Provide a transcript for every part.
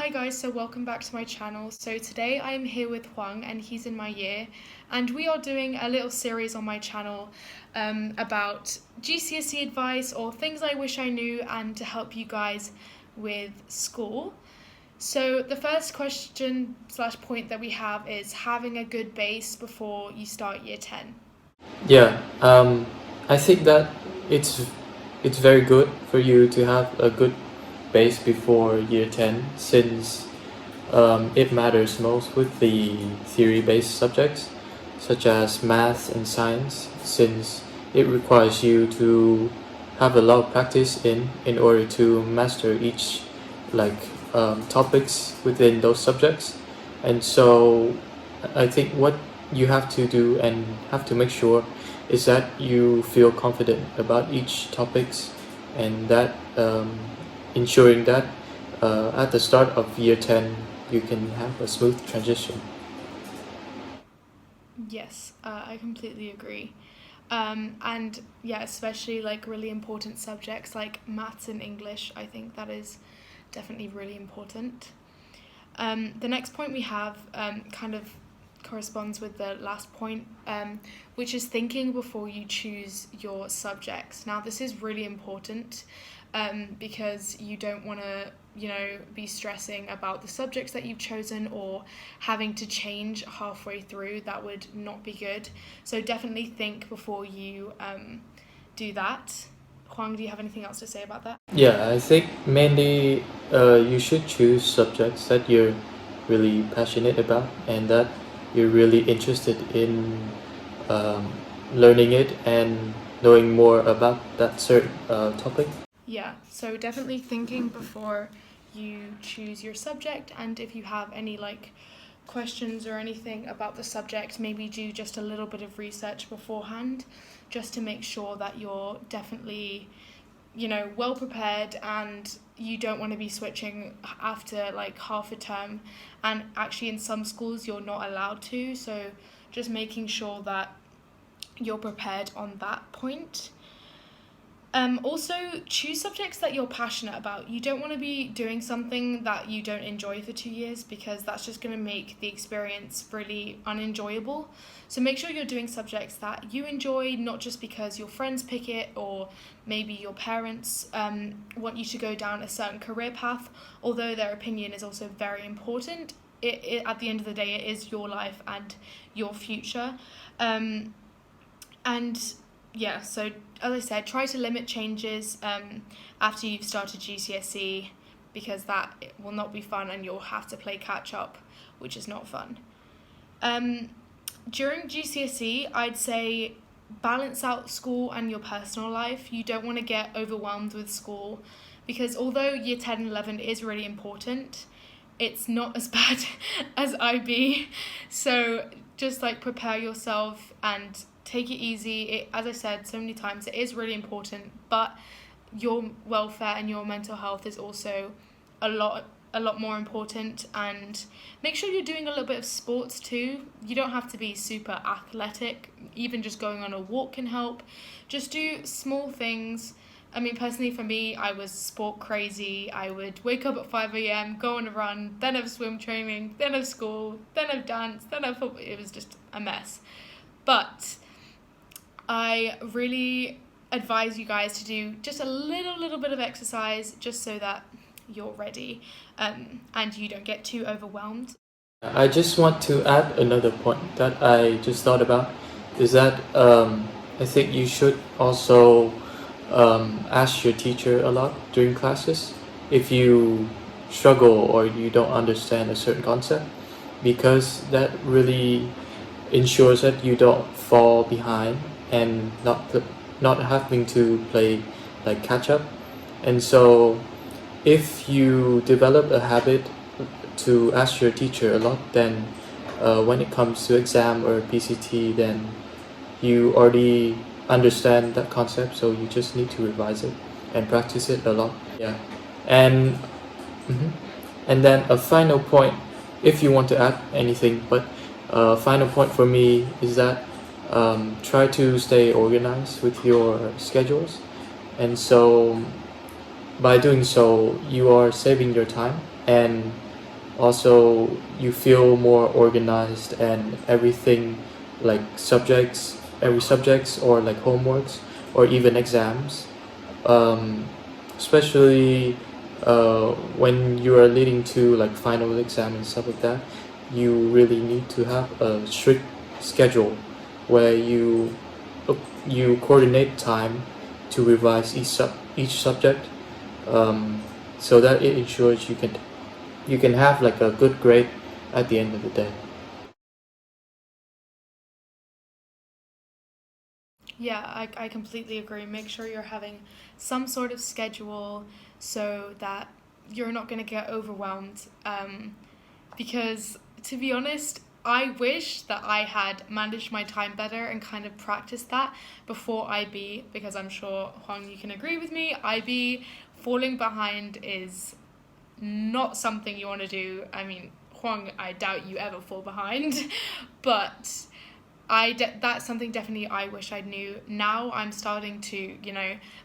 Hi guys, so welcome back to my channel. So today I'm here with Huang and he's in my year, and we are doing a little series on my channel about GCSE advice or things I wish I knew and to help you guys with school. So the first question slash point that we have is having a good base before you start year 10. Yeah, I think that it's very good for you to have a good base before year 10 since it matters most with the theory-based subjects such as math and science since it requires you to have a lot of practice in order to master each like topics within those subjects. And so I think what you have to do and have to make sure is that you feel confident about each topics, and that ensuring that at the start of year 10 you can have a smooth transition. Yes, I completely agree. And yeah, especially like really important subjects like maths and English, I think that is definitely really important. The next point we have kind of corresponds with the last point, which is thinking before you choose your subjects. Now, this is really important because you don't want to, be stressing about the subjects that you've chosen or having to change halfway through. That would not be good. So definitely think before you do that. Huang, do you have anything else to say about that? Yeah, I think mainly you should choose subjects that you're really passionate about and that you're really interested in um, learning it and knowing more about that certain topic. Yeah, so definitely thinking before you choose your subject, and if you have any like questions or anything about the subject, maybe do just a little bit of research beforehand just to make sure that you're definitely, well prepared, and you don't want to be switching after like half a term. And actually in some schools you're not allowed to, so just making sure that you're prepared on that point. Also, choose subjects that you're passionate about. You don't want to be doing something that you don't enjoy for 2 years because that's just going to make the experience really unenjoyable. So make sure you're doing subjects that you enjoy, not just because your friends pick it or maybe your parents want you to go down a certain career path, although their opinion is also very important. At the end of the day, it is your life and your future. And yeah, so as I said, try to limit changes after you've started GCSE because that will not be fun and you'll have to play catch up, which is not fun. During GCSE, I'd say balance out school and your personal life. You don't want to get overwhelmed with school because although year 10 and 11 is really important, it's not as bad as IB. So just like prepare yourself and take it easy. As I said so many times, it is really important, but your welfare and your mental health is also a lot more important. And make sure you're doing a little bit of sports too. You don't have to be super athletic. Even just going on a walk can help. Just do small things. I mean, personally for me, I was sport crazy. I would wake up at 5 a.m, go on a run, then have swim training, then have school, then have dance, then have football. It was just a mess. But I really advise you guys to do just a little bit of exercise just so that you're ready and you don't get too overwhelmed. I just want to add another point that I just thought about is that I think you should also ask your teacher a lot during classes if you struggle or you don't understand a certain concept, because that really ensures that you don't fall behind and not having to play like catch up. And so if you develop a habit to ask your teacher a lot, then when it comes to exam or PCT, then you already understand that concept, so you just need to revise it and practice it a lot. Yeah. And mhm. And then a final point, if you want to add anything, but a final point for me is that try to stay organized with your schedules. And so by doing so, you are saving your time and Also, you feel more organized and everything, like every subjects or like homeworks or even exams, um, especially when you are leading to like final exam and stuff like that. You really need to have a strict schedule where you coordinate time to revise each subject, um, so that it ensures you can have like a good grade at the end of the day. Yeah, I completely agree. Make sure you're having some sort of schedule so that you're not going to get overwhelmed. Because, to be honest, I wish that I had managed my time better and kind of practiced that before IB, because I'm sure, Huang, you can agree with me. IB, falling behind is not something you want to do. I mean, Huang, I doubt you ever fall behind, but that's something definitely I wish I knew. Now I'm starting to,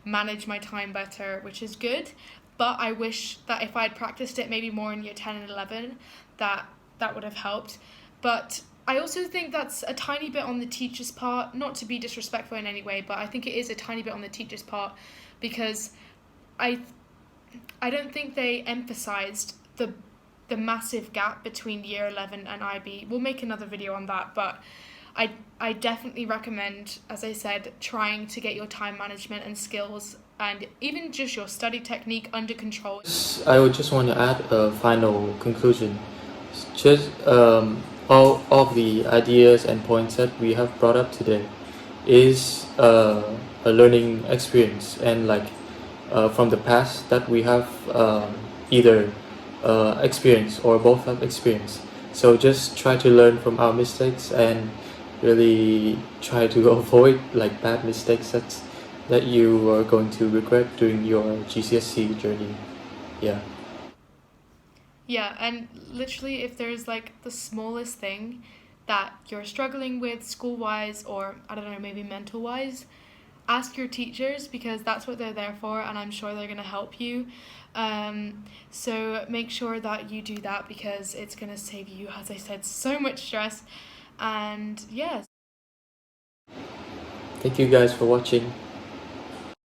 manage my time better, which is good. But I wish that if I'd practiced it maybe more in year 10 and 11, that that would have helped. But I also think that's a tiny bit on the teacher's part, not to be disrespectful in any way, but I think it is a tiny bit on the teacher's part, because I I don't think they emphasized the massive gap between year 11 and IB. We'll make another video on that, but I definitely recommend, as I said, trying to get your time management and skills and even just your study technique under control. I would just want to add a final conclusion. Just all of the ideas and points that we have brought up today is a learning experience, and like from the past that we have either experienced or both have experienced. So just try to learn from our mistakes and really try to avoid like bad mistakes that you are going to regret during your GCSE journey. Yeah. Yeah, and literally, if there's like the smallest thing that you're struggling with school wise, or I don't know, maybe mental wise, ask your teachers, because that's what they're there for, and I'm sure they're going to help you. So make sure that you do that, because it's going to save you, as I said, so much stress. And yeah. Thank you guys for watching.